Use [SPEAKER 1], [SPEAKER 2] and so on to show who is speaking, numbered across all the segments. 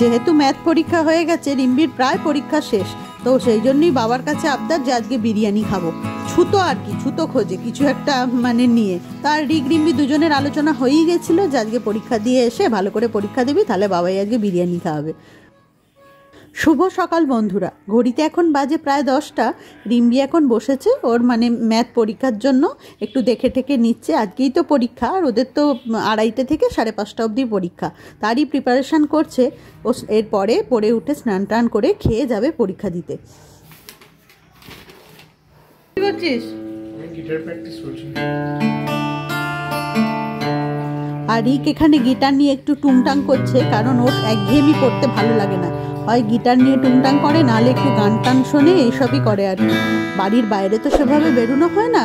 [SPEAKER 1] যেহেতু ম্যাথ পরীক্ষা হয়ে গেছে, রিম্বির প্রায় পরীক্ষা শেষ, তো সেই জন্যই বাবার কাছে আবদার যে আজকে বিরিয়ানি খাবো। ছুতো আর কি, ছুতো খোঁজে কিছু একটা মানে নিয়ে। তার রিম্বি দুজনের আলোচনা হয়েই গেছিলো যে আজকে পরীক্ষা দিয়ে এসে ভালো করে পরীক্ষা দিবি, তাহলে বাবাই আজকে বিরিয়ানি খাওয়াবে। শুভ সকাল বন্ধুরা, ঘড়িতে এখন বাজে প্রায় 10টা। রিম্বি এখন বসেছে ওর মানে ম্যাথ পরীক্ষার জন্য, একটু দেখে ঠেকে নিচ্ছে। আজকেই তো পরীক্ষা, আর ওদের তো 2:30 থেকে 5:30 অবধি পরীক্ষা, তারই প্রিপারেশান করছে। ও এরপরে পড়ে উঠে স্নান টান করে খেয়ে যাবে পরীক্ষা দিতে। কি করছিস?
[SPEAKER 2] গিটার প্র্যাকটিস করছি।
[SPEAKER 1] আর রিক এখানে গিটার নিয়ে একটু টুংটাং করছে, কারণ ওর একঘেয়েমি পড়তে ভালো লাগে না। হয় গিটার নিয়ে টুংটাং করে, নাহলে একটু গান টান শোনে, এইসবই করে আর কি। বাড়ির বাইরে তো সেভাবে বেরোনো হয় না।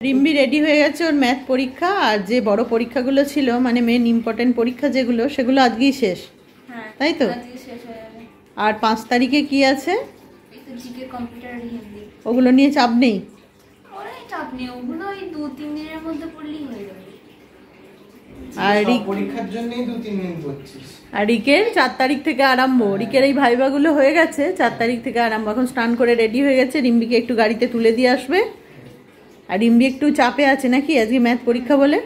[SPEAKER 1] রিম্বি রেডি হয়ে গেছে ওর ম্যাথ পরীক্ষা, আর যে বড় পরীক্ষাগুলো ছিল মানে মেন ইম্পর্টেন্ট পরীক্ষা যেগুলো, সেগুলো আজকেই শেষ, তাই তো? আর 5 তারিখে কি আছে? ওগুলো নিয়ে চাপ নেই। আর রিকের 4 তারিখ থেকে আরম্ভ। রিকের এই ভাইবাগুলো হয়ে গেছে, 4 তারিখ থেকে আরম্ভ। এখন স্নান করে রেডি হয়ে গেছে, রিম্বিকে একটু গাড়িতে তুলে দিয়ে আসবে। আর রিম্বি একটু চাপে আছে নাকি আজকে ম্যাথ পরীক্ষা বলে?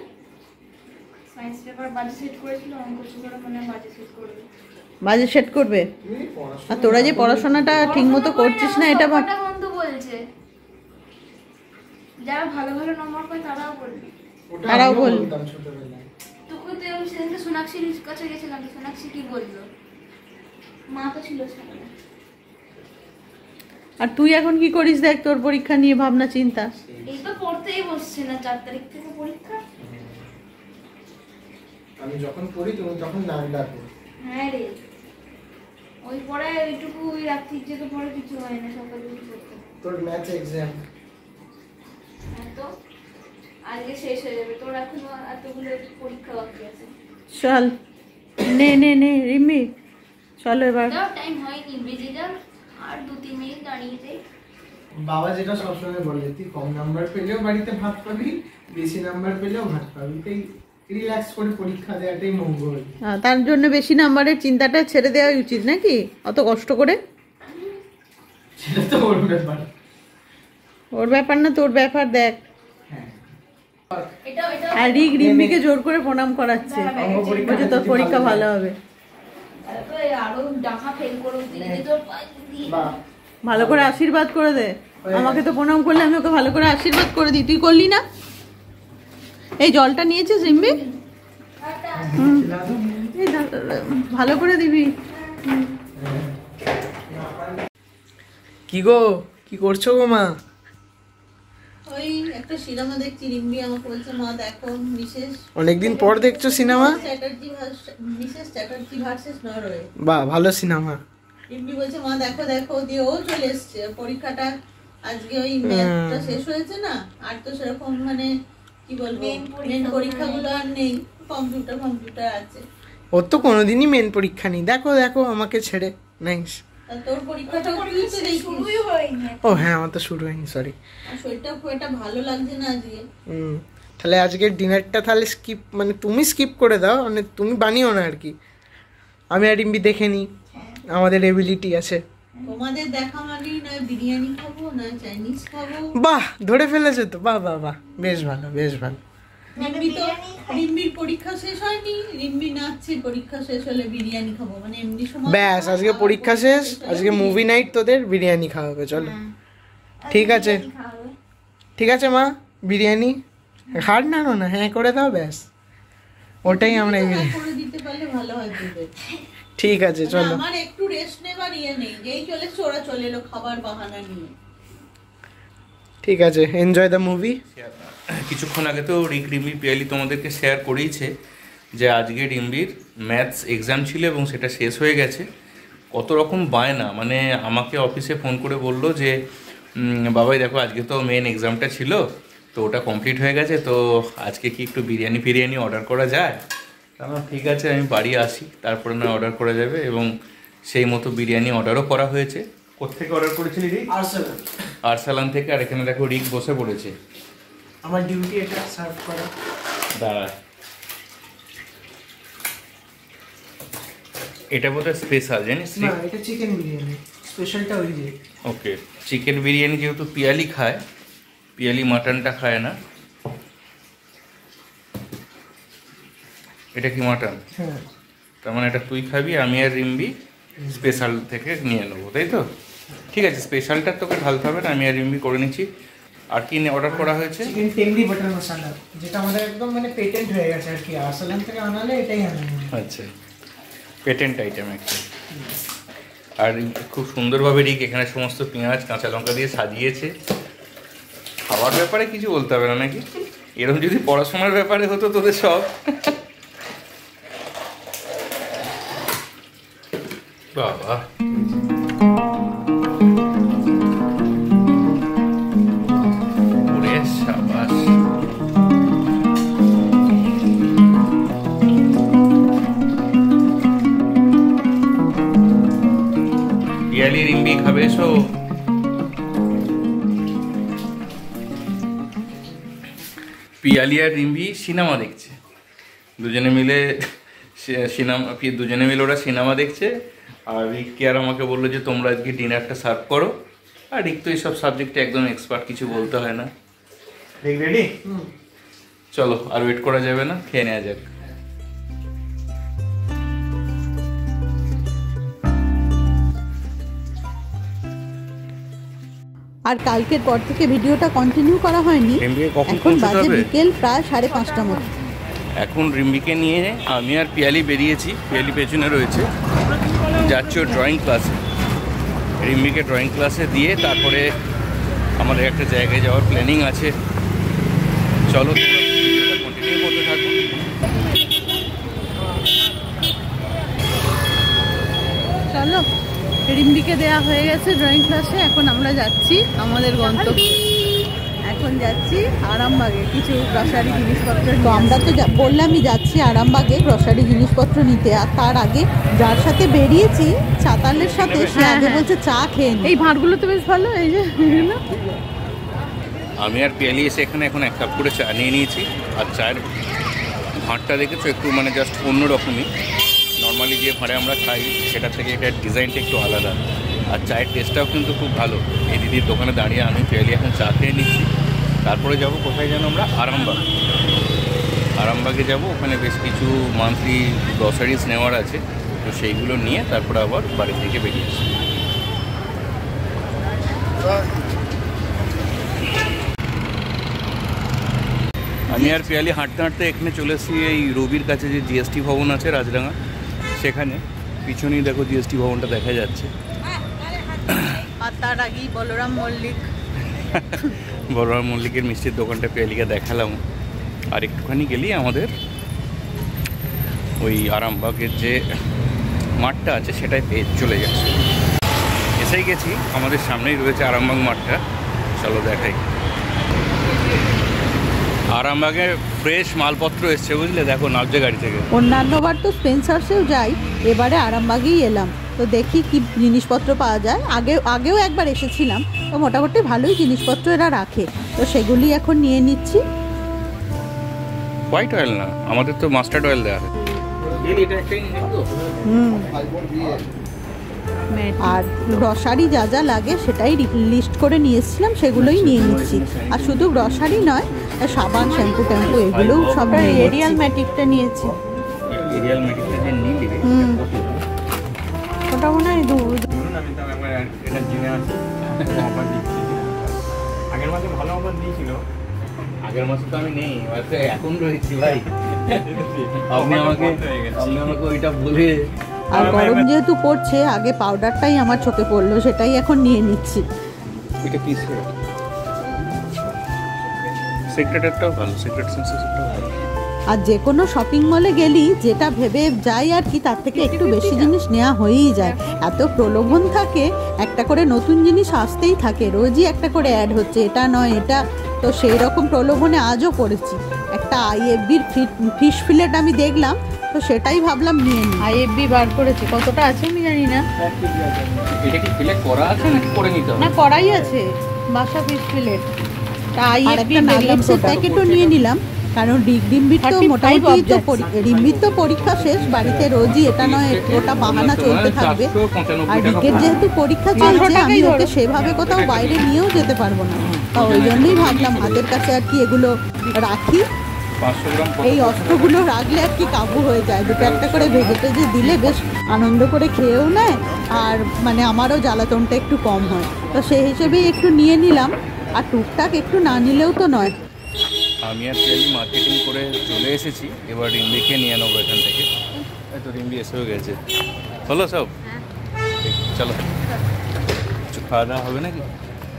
[SPEAKER 1] বাজে সেট করবে। আর তোরা যে পড়াশোনাটা ঠিক মতো করছিস না, এটা
[SPEAKER 3] যারা ভালো ভালো নম্বর পায়
[SPEAKER 1] তারাও বল।
[SPEAKER 3] তোকে তো সেদিনকে সোনাক্ষীর কাছে গেছিলাম, সোনাক্ষী কি বললো? মা তো ছিল সেখানে।
[SPEAKER 1] আর তুই এখন কি করিস দেখ, তোর পরীক্ষা নিয়ে ভাবনা চিন্তা।
[SPEAKER 3] এই তো পড়তেই বসছে না, 4 তারিখ থেকে পরীক্ষা।
[SPEAKER 2] আমি যখন পড়ি তুমি তখন নাক ডাকো।
[SPEAKER 3] হ্যাঁ রে, ওই পড়ে এইটুকু ওই রাত্রি থেকে পড়ে কিছু হয় না, সকালে উঠে পড়তে।
[SPEAKER 2] তোর ম্যাথ এক্সাম
[SPEAKER 3] তো আজকে শেষ হয়ে যাবে, তোর এখনো এতগুলো পরীক্ষা বাকি আছে।
[SPEAKER 1] চল নে নে নে রিম্বি, চলো এবার।
[SPEAKER 3] টাইম হয়নি, বেজে যাক আর 2-3 মিনিট দাঁড়িয়ে যাই।
[SPEAKER 2] বাবা যেটা সবসময় বলে, তুই কম নাম্বার পেলেও বাড়িতে ভাত পাবি, বেশি নাম্বার পেলেও ভাত পাবি, তাই রিল্যাক্স করে পরীক্ষা দেওয়াটাই মঙ্গল।
[SPEAKER 1] তার জন্য বেশি নাম্বারের চিন্তাটা ছেড়ে দেওয়া উচিত নাকি, অত কষ্ট করে?
[SPEAKER 2] সেটা তো ওর ব্যাপার।
[SPEAKER 1] ওর ব্যাপার না, তোর ব্যাপার দেখ। আর রিক রিম্বিকে জোর করে প্রণাম করাচ্ছে, বলছে তোর পরীক্ষা ভালো হবে। ভালো করে আশীর্বাদ করে দে। আমাকে তো প্রণাম করলে আমি ওকে ভালো করে আশীর্বাদ করে দিই, তুই করলি না? এই জলটা নিয়েছিস রিম্বি? ভালো করে দিবি।
[SPEAKER 2] কি গো, কি করছো গো মা?
[SPEAKER 1] ওই একটা সিনেমা দেখছি, রিম্বি আমাকে বলছে মা দেখো মিসেস।
[SPEAKER 2] অনেকদিন পর দেখছো cinema?
[SPEAKER 1] Mrs Chatterjee versus Norway.
[SPEAKER 2] বাহ, ভালো সিনেমা।
[SPEAKER 1] রিম্বি বলছে মা দেখো দেখো, দিয়ে ও চলে এসছে। পরীক্ষাটা আজকে ওই ম্যাথটা শেষ হয়েছে না, আর তো সেরকম মানে কি বলবো মেন পরীক্ষাগুলো আর নেই, কম্পিউটার আছে।
[SPEAKER 2] ওর তো কোনোদিনই মেন পরীক্ষা নেই, দেখো দেখো আমাকে ছেড়ে। নাইস।
[SPEAKER 1] তোর পরীক্ষাটা শুরুই
[SPEAKER 2] হয়নি। ও হ্যাঁ, আমার তো শুরু হয়নি, সরি।
[SPEAKER 1] শরীরটা খুব একটা ভালো লাগছে না আজকে।
[SPEAKER 2] তাহলে আজকের ডিনারটা তাহলে স্কিপ, মানে তুমি স্কিপ করে দাও, মানে তুমি বানিও না আর কি। আমি আর রিম্বি দেখে নিই, আমাদের এবিলিটি আছে।
[SPEAKER 1] তোমাদের দেখা মানেই নয় বিরিয়ানি খাবো না চাইনিজ খাবো।
[SPEAKER 2] বাহ, ধরে ফেলেছো তো, বাহ বাহ বাহ, বেশ ভালো বেশ ভালো।
[SPEAKER 1] রিম্বির পরীক্ষা শেষ হয়নি, রিম্বি নাচছে, পরীক্ষা শেষ হলে বিরিয়ানি খাবো, মানে এমনি সময়।
[SPEAKER 2] ব্যাস, আজকে পরীক্ষা শেষ, আজকে মুভি নাইট, তোদের বিরিয়ানি খাওয়াবে। চলো ঠিক আছে, ঠিক আছে মা, বিরিয়ানি হার না না হ্যাঁ করে দাও, ব্যাস ওটাই আমরা
[SPEAKER 1] করে দিতে পারলে ভালো হয়।
[SPEAKER 2] ঠিক আছে চলো।
[SPEAKER 1] আমার একটু রেস্ট নেবার ইয়ে নেই, যেই চলেছে ওরা চলে এলো খাবার বাহানা নিয়ে।
[SPEAKER 2] ঠিক আছে, এনজয় দ্য মুভি।
[SPEAKER 4] কিছুক্ষণ আগে তো রিম্বি পিয়ালি তোমাদেরকে শেয়ার করেইছে যে আজকে রিম্বির ম্যাথস এক্সাম ছিল এবং সেটা শেষ হয়ে গেছে। কত রকম বায়না, মানে আমাকে অফিসে ফোন করে বললো যে বাবাই দেখো আজকে তো মেন এক্সামটা ছিল, তো ওটা কমপ্লিট হয়ে গেছে, তো আজকে কি একটু বিরিয়ানি অর্ডার করা যায়? ঠিক আছে, আমি বাড়ি আসি, তারপরে না অর্ডার করা যাবে। এবং সেই মতো বিরিয়ানি অর্ডারও করা হয়েছে। কোত্থেকে অর্ডার করেছিলি রিক? আরসালান থেকে। আর এখানে দেখো রিক বসে পড়েছে।
[SPEAKER 2] আমার ডিউটি এটা সার্ভ করা।
[SPEAKER 4] দাঁড়া, এটা বোধহয় স্পেশাল জানিস?
[SPEAKER 2] না এটা চিকেন বিরিয়ানি, স্পেশালটা ওই যে।
[SPEAKER 4] ওকে, চিকেন বিরিয়ানি যেহেতু পিয়ালি খায়, পিয়ালি মাটনটা খায় না। এটা কি মাটন?
[SPEAKER 2] হ্যাঁ
[SPEAKER 4] তার মানে এটা তুই খাবি, আমি আর রিম্বি স্পেশাল থেকে নিয়ে নেবো, তাই তো? ঠিক আছে, স্পেশালটা তোকে ঢালতে হবে না, আমি আর রিম্বি করে নিচ্ছি। আর কি অর্ডার করা হয়েছে?
[SPEAKER 2] চিকেন টেংরি বাটার মশলা, যেটা আমাদের একদম মানে পেটেন্ট হয়ে গেছে আর কি, আসালাম থেকে আনালে এটাই আনানো।
[SPEAKER 4] আচ্ছা, পেটেন্ট আইটেম একটা। আর খুব সুন্দরভাবে রিক এখানে সমস্ত পেঁয়াজ কাঁচা লঙ্কা দিয়ে সাজিয়েছে। খাওয়ার ব্যাপারে কিছু বলতে হবে না নাকি? এরকম যদি পড়াশোনার ব্যাপারে হতো তোদের সব। বাবা, ওরে শাবাশ। পিয়ালি রিম্বি খাবে এসো। পিয়ালি আর রিম্বি সিনেমা দেখছে দুজনে মিলে। দুজনে মিলে ওরা সিনেমা দেখছে। আর রিককে আর আমাকে বললো যে তোমরা আজকে ডিনারটা সার্ভ করো। আর রিক তো এইসব সাবজেক্টে একদম এক্সপার্ট, কিছু বলতে হয় না। রিক রেডি? চলো, আর ওয়েট করা যাবে না, খেয়ে নেওয়া যাক।
[SPEAKER 1] আর কালকের পর থেকে ভিডিওটা কন্টিনিউ করা হয়নি।
[SPEAKER 4] রিম্বিকে কখন
[SPEAKER 1] এখন
[SPEAKER 4] পৌঁছতে
[SPEAKER 1] বাজে
[SPEAKER 4] হবে?
[SPEAKER 1] বিকেল প্রায় 5:30 মতো।
[SPEAKER 4] এখন রিম্বিকে নিয়ে আমি আর পিয়ালি বেরিয়েছি। পিয়ালি পেছনে রয়েছে, যাচ্ছি ওর ড্রয়িং ক্লাসে। রিম্বিকে ড্রয়িং ক্লাসে দিয়ে তারপরে আমাদের একটা জায়গায় যাওয়ার প্ল্যানিং আছে। চলো, কন্টিনিউ করতে থাকো।
[SPEAKER 1] চলো, রিম্বিকে দেয়া হয়ে গেছে ড্রয়িং ক্লাসে। এখন আমরা যাচ্ছি আমাদের গন্তব্যে। এখন যাচ্ছি আরামবাগে কিছু গ্রসারি জিনিসপত্র। তো আমরা তো বললামই যাচ্ছি আরামবাগে গ্রসারি জিনিসপত্র নিতে। আর তার আগে যার সাথে বেরিয়েছি চাতালের সাথে, সে আগে বলছে চা খেয়ে নি। এই ভাঁড়গুলো তো বেশ ভালো, এই যে
[SPEAKER 4] আমি আর পিয়ালি এসে এখানে এখন 1 কাপ করে চা নিয়ে নিয়েছি। আর চায়ের ভাঁড়টা দেখেছো, একটু মানে জাস্ট অন্যরকমই। নর্মালি যে ভাঁড়ে আমরা খাই সেটা থেকে এটার ডিজাইনটা একটু আলাদা। আর চায়ের টেস্টটাও কিন্তু খুব ভালো। এই দিদির দোকানে দাঁড়িয়ে আমি পিয়ালি এখন চা খেয়ে নিচ্ছি। তারপরে যাব কোথায় যেন আমরা, আরামবাগ। আরামবাগে যাব, ওখানে বেশ কিছু মান্থলি গ্রসারিজ নেওয়ার আছে। তো সেইগুলো নিয়ে তারপরে আবার বাড়ি থেকে বেরিয়ে আসি। আমি আর পিয়ালি হাঁটতে হাঁটতে এখানে চলে এসেছি এই রবির কাছে, যে জিএসটি ভবন আছে রাজডাঙ্গা, সেখানে। পিছনেই দেখো জিএসটি ভবনটা দেখা যাচ্ছে।
[SPEAKER 1] আর তার আগেই বলরাম মল্লিক।
[SPEAKER 4] বলরাম মল্লিকের মিষ্টির দোকানটা পিয়ালিকে দেখালাম। আর একটুখানি গেলেই আমাদের ওই আরামবাগের যে মাঠটা আছে সেটাই পেয়ে চলে যাচ্ছে। এসেই গেছি, আমাদের সামনেই রয়েছে আরামবাগ মাঠটা। চলো দেখাই। আরামবাগে ফ্রেশ মালপত্র এসছে, বুঝলে? দেখো নাবছে গাড়ি থেকে।
[SPEAKER 1] অন্যান্যবার তো স্পেন্সার্সেও যাই, এবারে আরামবাগেই এলাম। তো দেখি কি জিনিসপত্র পাওয়া যায়। আগেও একবার এসেছিলাম, তো মোটামুটি ভালোই জিনিসপত্র এরা রাখে। তো সেগুলি এখন নিয়ে নিচ্ছি।
[SPEAKER 4] হোয়াইট অয়েল না, আমাদের তো মাস্টার্ড অয়েল দেওয়া হয়।
[SPEAKER 1] আর গ্রসারি যা যা লাগে সেটাই লিস্ট করে নিয়ে এসেছিলাম, সেগুলোই নিয়ে নিচ্ছি। আর শুধু গ্রসারি নয়, সাবান, শ্যাম্পু ট্যাম্পু এগুলোও সব এরিয়াল ম্যাটিকটা নিয়েছি।
[SPEAKER 4] এরিয়াল ম্যাটিকটা যে নিলি,
[SPEAKER 1] ওটা মনে হয়
[SPEAKER 4] আগের মাসে ভালো অফার দিয়েছিল। আগের মাসে তো আমি নেই, এখন রয়েছি ভাই। আপনি আমাকে ওইটা বলে।
[SPEAKER 1] আর গরম যেহেতু পড়ছে, আগে পাউডারটাই আমার চোখে পড়লো, সেটাই এখন নিয়ে নিচ্ছি।
[SPEAKER 4] এটা কি সিক্রেটেরটাও ভালো, সিক্রেট সেন্সেসটাও ভালো।
[SPEAKER 1] আর যে কোনো শপিং মলে গেলি যেটা ভেবে যাই আর কি, তার থেকে একটু বেশি জিনিস নেওয়া হয়েই যায়। এত প্রলোভন থাকে, একটা করে নতুন জিনিস আসতেই থাকে, রোজই একটা করে অ্যাড হচ্ছে, এটা নয় এটা। তো সেই রকম প্রলোভনে আজও পড়েছি। একটা আইএফবির ফিশ ফিলেট আমি দেখলাম, তো সেটাই ভাবলাম নিয়ে নিই। আইএফবি বার করেছে, কতটা আছে আমি জানি না।
[SPEAKER 4] এটা কি ফিলেট করা আছে নাকি করে নিতে হবে?
[SPEAKER 1] না, করাই আছে বাসা ফিশ ফিলেট। আইএফবি নাগেটসের প্যাকেটও নিয়ে নিলাম। কারণ রিম্বির তো মোটামুটি তো রিম্বির তো পরীক্ষা শেষ, বাড়িতে রোজই এটা নয় ওটা বাহানা চলতে থাকবে। আর রিকের যেহেতু পরীক্ষা চলছে আমি ওকে সেভাবে কোথাও বাইরে নিয়েও যেতে পারবো না, তা ওই জন্যই ভাবলাম হাতের কাছে আর কি এগুলো রাখি। এই অস্ত্রগুলো রাখলে আর কি কাবু হয়ে যায়, দুটো একটা করে ভেজে টেজে দিলে বেশ আনন্দ করে খেয়েও নেয়, আর মানে আমারও জ্বালাতনটা একটু কম হয়, তো সেই হিসেবেই একটু নিয়ে নিলাম। আর টুকটাক একটু না নিলেও তো নয়।
[SPEAKER 4] আমি আর পিয়ালি মার্কেটিং করে চলে এসেছি, এবার রিম্বিকে নিয়ে নেবো এখান থেকে। এই তো রিম্বি এসেও গেছে। হলো সব? ঠিক, চলো কিছু খাওয়া দাওয়া হবে নাকি?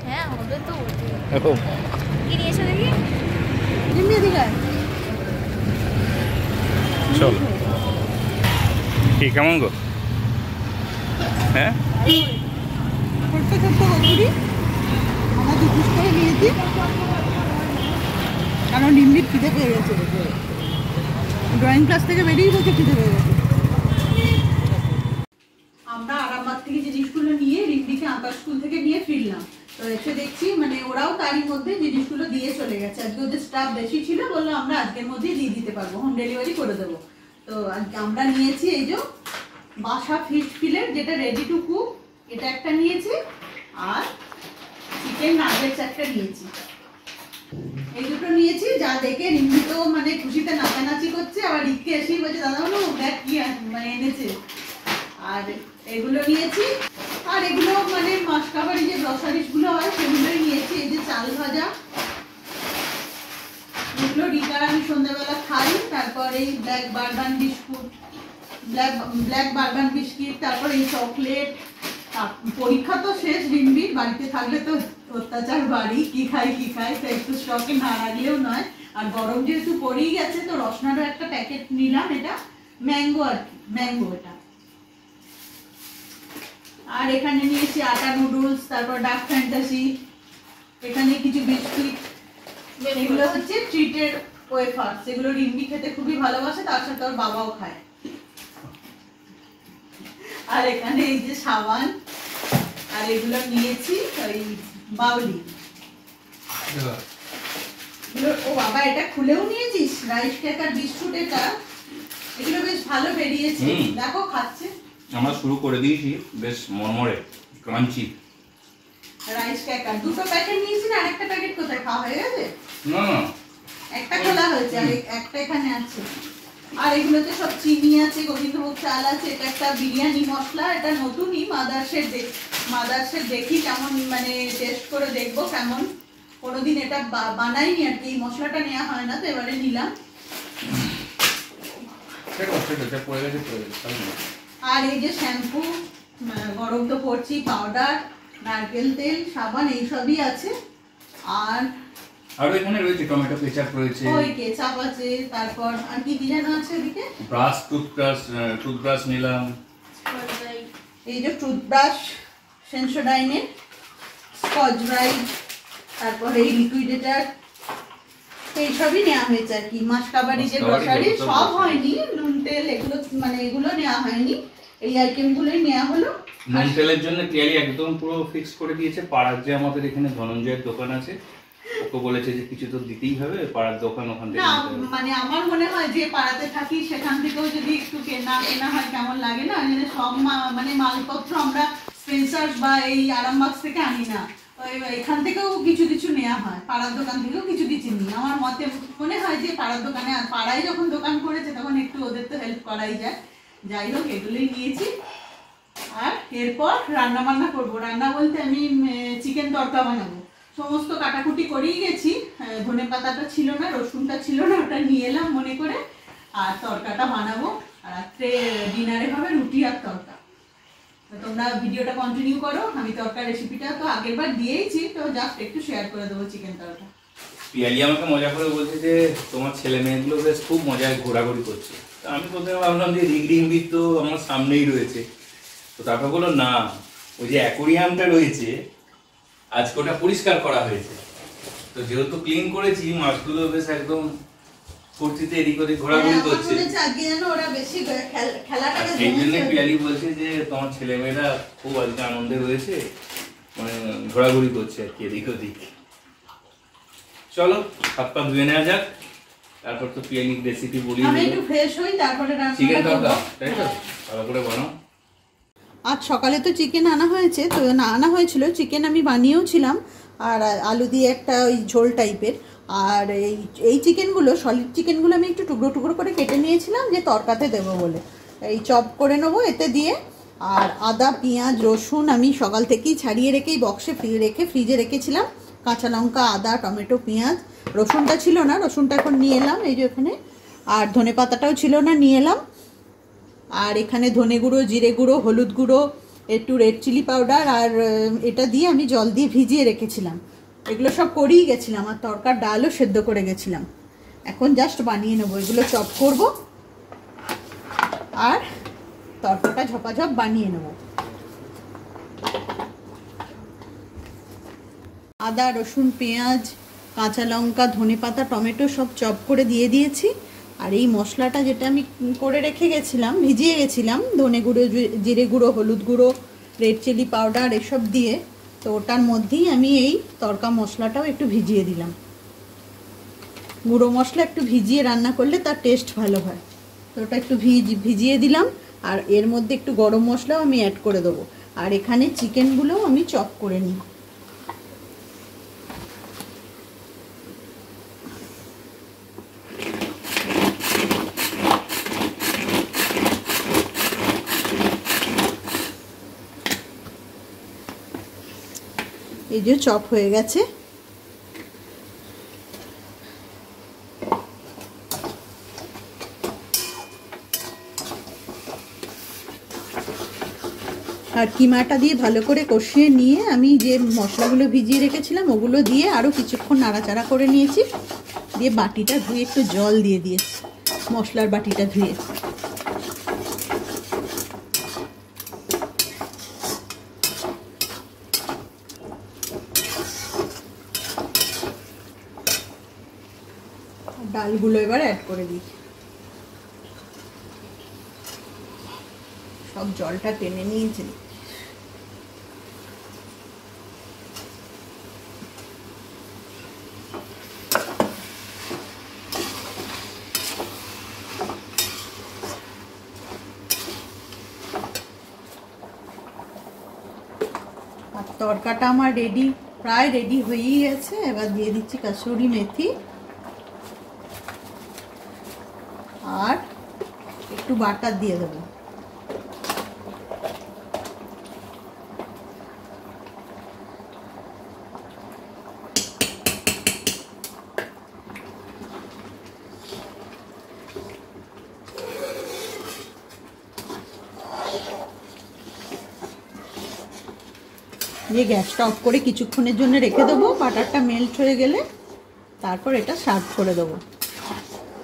[SPEAKER 3] হ্যাঁ হবে তো।
[SPEAKER 4] ও,
[SPEAKER 3] কি নিয়ে এসো দেখি।
[SPEAKER 1] রিম্বি এদিকে আয়।
[SPEAKER 4] চলো। কি কেমন গো? হ্যাঁ
[SPEAKER 1] ছোট্ট ছোট্ট কচুরি আমরা 2 পিস করে নিয়েছি, কারণ রিম্বির খিদে পেয়ে গেছে, ড্রয়িং ক্লাস থেকে বেরিয়ে বলছে খিদে পেয়ে গেছে। আমরা আরামবাগ থেকে জিনিসগুলো নিয়ে রিম্বিকে আঁকার স্কুল থেকে নিয়ে ফিরলাম, তো এসে দেখছি মানে ওরাও তারই মধ্যে জিনিসগুলো দিয়ে চলে গেছে। আজকে ওদের স্টাফ বেশি ছিল, বললো আমরা আজকের মধ্যেই দিয়ে দিতে পারবো, হোম ডেলিভারি করে দেবো। তো আজকে আমরা নিয়েছি এই যে বাসা ফিশ ফিলেট, যেটা রেডি টু কুক, এটা একটা নিয়েছি, আর চিকেন নাগেটস একটা নিয়েছি। এই দুটো নিয়েছি, যা দেখে রিম্বি তো মানে খুশিতে নাচানাচি করছে, আবার রিককে এসেই বলছে দাদা বলো দেখ কি মানে এনেছে। আর এগুলো নিয়েছি, আর এগুলো মানে মাসকাবারি যে গ্রসারিস গুলো হয় সেগুলোই নিয়েছি। এই যে চাল ভাজা, এগুলো রিকার আমি সন্ধ্যাবেলা খাই। তারপর এই black bourbon biscuit, black bourbon biscuit, তারপর এই চকলেট। পরীক্ষা তো শেষ রিম্বির, বাড়িতে থাকলে তো অত্যাচার বাড়ি, কি খাই তো একটু স্টকে না রাখলেও নয়। আর গরম যেহেতু পড়েই গেছে, তো রসনারও একটা প্যাকেট নিলাম, এটা ম্যাঙ্গো আর কি, ম্যাঙ্গো এটা। আর এখানে নিয়েছি আটা নুডলস, তারপর ডার্ক ফ্যান্টাসি, এখানে কিছু বিস্কিট। এগুলো হচ্ছে ট্রিটের ওয়েফার, সেগুলো রিম্বি খেতে খুবই ভালোবাসে, তার সাথে ওর বাবাও খায়। আর এখানে এই যে সাবান, আর এগুলো নিয়েছি ওই বাউলি। ও বাবা, এটা খুলেও নিয়েছিস? রাইস কেক আর বিস্কুট, এটা এগুলো বেশ ভালো বেরিয়েছে, দেখো খাচ্ছে।
[SPEAKER 4] আমরা শুরু করে দিয়েছি, বেশ মরমরে ক্রাঞ্চি
[SPEAKER 1] রাইস কেক। আর দুটো প্যাকেট নিয়েছি না, আরেকটা প্যাকেট কোথায়, খাওয়া হয়ে গেছে?
[SPEAKER 4] না
[SPEAKER 1] একটা খোলা হয়েছে, আর একটা এখানে আছে। আর এগুলোতে সব চিনি আছে, গোবিন্দভোগ চাল আছে, এটা একটা বিরিয়ানি মশলা, এটা নতুনই মাদারসের দেখি কেমন, মানে টেস্ট করে দেখবো কেমন, কোনোদিন এটা বানাইনি আর কি, এই মশলাটা নেওয়া হয় না, তো এবারে নিলাম। আর এই যে শ্যাম্পু, গরম তো পড়ছি, পাউডার, নারকেল তেল, সাবান, এইসবই আছে। আর
[SPEAKER 4] এখানে রয়েছে টমেটো কেচাপ রয়েছে,
[SPEAKER 1] ওই কেচাপ আছে, তারপর আর কি কি যেন আছে ওদিকে,
[SPEAKER 4] ব্রাশ, টুথব্রাশ নিলাম।
[SPEAKER 1] এই যে টুথব্রাশ সেন্সোডাইনের, স্কচ ব্রাইট, তারপর এই লিকুইডেটার, এইসবই নেওয়া হয়েছে আর কি। মাসকাবারি যে গ্রসারি সব হয়নি, নুন তেল এগুলো মানে এগুলো নেওয়া হয়নি, এই আইটেমগুলোই নেওয়া হলো।
[SPEAKER 4] নুন তেলের জন্য টিয়ালি একদম পুরো ফিক্স করে দিয়েছে। পাড়ার যে আমাদের এখানে ধনঞ্জয়ের দোকান আছে, ওকে বলেছে যে কিছু তো দিতেই হবে, পাড়ার দোকান ওখান থেকে।
[SPEAKER 1] না মানে আমার মনে হয় যে পাড়াতে থাকি সেখান থেকেও যদি একটু কেনা হয় কেমন লাগে না, সব মানে মালপত্র আমরা স্পেন্সার্স বা এই আরামবাগ থেকে আনি না, এখান থেকেও কিছু কিছু নেওয়া হয়, পাড়ার দোকান থেকেও কিছু কিছু নিই। আমার মতে মনে হয় যে পাড়ার দোকানে, আর পাড়ায় যখন দোকান করেছে তখন একটু ওদের তো হেল্প করাই যায়। যাই হোক, এগুলোই নিয়েছি। আর এরপর রান্না বান্না করবো। রান্না বলতে আমি চিকেন তড়কা বানাবো, সমস্ত কাটাকুটি করেই গেছি। ধনে পাতাটা ছিল না, রসুনটা ছিল না, ওটা নিয়ে এলাম মনে করে। আর তড়কাটা বানাবো, আর রাত্রে ডিনারে হবে রুটি আর তড়কা। তোমরা ভিডিওটা কন্টিনিউ করো, আমি তড়কার রেসিপিটা তো আগের বার দিয়েইছি, তো জাস্ট একটু শেয়ার করে দেবো চিকেন তড়কা।
[SPEAKER 4] পিয়ালি আমাকে মজা করে বলছে যে তোমার ছেলে মেয়েগুলো বেশ খুব মজায় ঘোরাঘুরি করছে। আমি প্রথমে ভাবলাম যে রিংবি তো আমার সামনেই রয়েছে, তো তারপর বললো না, ওই যে অ্যাকোরিয়ামটা রয়েছে আজকে ওটা পরিষ্কার করা হয়েছে, তো যেহেতু ক্লিন করেছি মাছগুলো বেশ একদম ফুর্তিতে এদিক ওদিক ঘোরাঘুরি করছে। সেই জন্য পিয়ালি বলছে যে তোমার ছেলেমেয়েরা খুব আজকে আনন্দে রয়েছে, মানে ঘোরাঘুরি করছে আর কি এদিক ওদিক। চলো হাত পা ধুয়ে নেওয়া যাক, তারপর তো পিয়ালির রেসিপি বলি
[SPEAKER 1] আমি একটু ফ্রেশ হই তারপরে
[SPEAKER 4] চিকেন
[SPEAKER 1] রান্নাটা
[SPEAKER 4] দরকার
[SPEAKER 1] করব।
[SPEAKER 4] তাই তো ভালো করে বানাও।
[SPEAKER 1] আজ সকালে তো চিকেন আনা হয়েছে, তো আনা হয়েছিল চিকেন, আমি বানিয়েও ছিলাম, আর আলু দিয়ে একটা ওই ঝোল টাইপের। আর এই চিকেনগুলো, সলিড চিকেনগুলো আমি একটু টুকরো টুকরো করে কেটে নিয়েছিলাম যে তরকাতে দেবো বলে, এই চপ করে নেবো এতে দিয়ে। আর আদা পেঁয়াজ রসুন আমি সকাল থেকেই ছাড়িয়ে রেখেই বক্সে ফ্রিজে রেখেছিলাম। কাঁচা লঙ্কা আদা টমেটো পেঁয়াজ, রসুনটা ছিল না, রসুনটা এখন নিয়ে এলাম এই যে এখানে। আর ধনে পাতাটাও ছিল না, নিয়ে এলাম। আর এখানে ধনে গুঁড়ো জিরে গুঁড়ো হলুদ গুঁড়ো একটু রেড চিলি পাউডার আর এটা দিয়ে আমি জল দিয়ে ভিজিয়ে রেখেছিলাম। এগুলো সব করেই গেছিলাম, আর তরকার ডালও সেদ্ধ করে গেছিলাম। এখন জাস্ট বানিয়ে নেবো, এগুলো চপ করব আর তরকাটা ঝপাঝপ বানিয়ে নেব। আদা রসুন পেঁয়াজ কাঁচা লঙ্কা ধনে পাতা টমেটো সব চপ করে দিয়ে দিয়েছি। আর এই মশলাটা যেটা আমি করে রেখে গেছিলাম, ভিজিয়ে গেছিলাম, ধনে গুঁড়ো জিরে গুঁড়ো হলুদ গুঁড়ো রেড চিলি পাউডার এসব দিয়ে, তো ওটার মধ্যেই আমি এই তরকা মশলাটাও একটু ভিজিয়ে দিলাম। গুঁড়ো মশলা একটু ভিজিয়ে রান্না করলে তার টেস্ট ভালো হয়, তো ওটা একটু ভিজিয়ে দিলাম। আর এর মধ্যে একটু গরম মশলাও আমি অ্যাড করে দেবো। আর এখানে চিকেনগুলোও আমি চপ করে নিই। এই যে চপ হয়ে গেছে। আর কিমাটা দিয়ে ভালো করে কষিয়ে নিয়ে আমি যে মশলাগুলো ভিজিয়ে রেখেছিলাম ওগুলো দিয়ে আরও কিছুক্ষণ নাড়াচাড়া করে নিয়েছি। দিয়ে বাটিটা ধুয়ে একটু জল দিয়ে দিয়েছি, মশলার বাটিটা ধুয়ে। ডালগুলো এবার অ্যাড করে দিই, সব জলটা টেনে নিয়েছে। আর তরকাটা আমার রেডি, প্রায় রেডি হয়েই গেছে। এবার দিয়ে দিচ্ছি কাসুরি মেথি আর একটু বাটার দিয়ে দেবো। দিয়ে গ্যাসটা অফ করে কিছুক্ষণের জন্য রেখে দেবো, বাটারটা মেল্ট হয়ে গেলে তারপর এটা সার্ভ করে দেবো।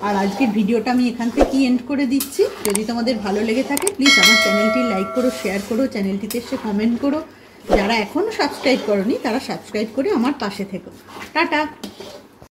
[SPEAKER 1] আর আজকের ভিডিওটা আমি এখান থেকেই এন্ড করে দিচ্ছি। যদি তোমাদের ভালো লেগে থাকে প্লিজ আমার চ্যানেলটি লাইক করো, শেয়ার করো, চ্যানেলটিতে এসে কমেন্ট করো। যারা এখনও সাবস্ক্রাইব করোনি তারা সাবস্ক্রাইব করে আমার পাশে থেকো। টাটা।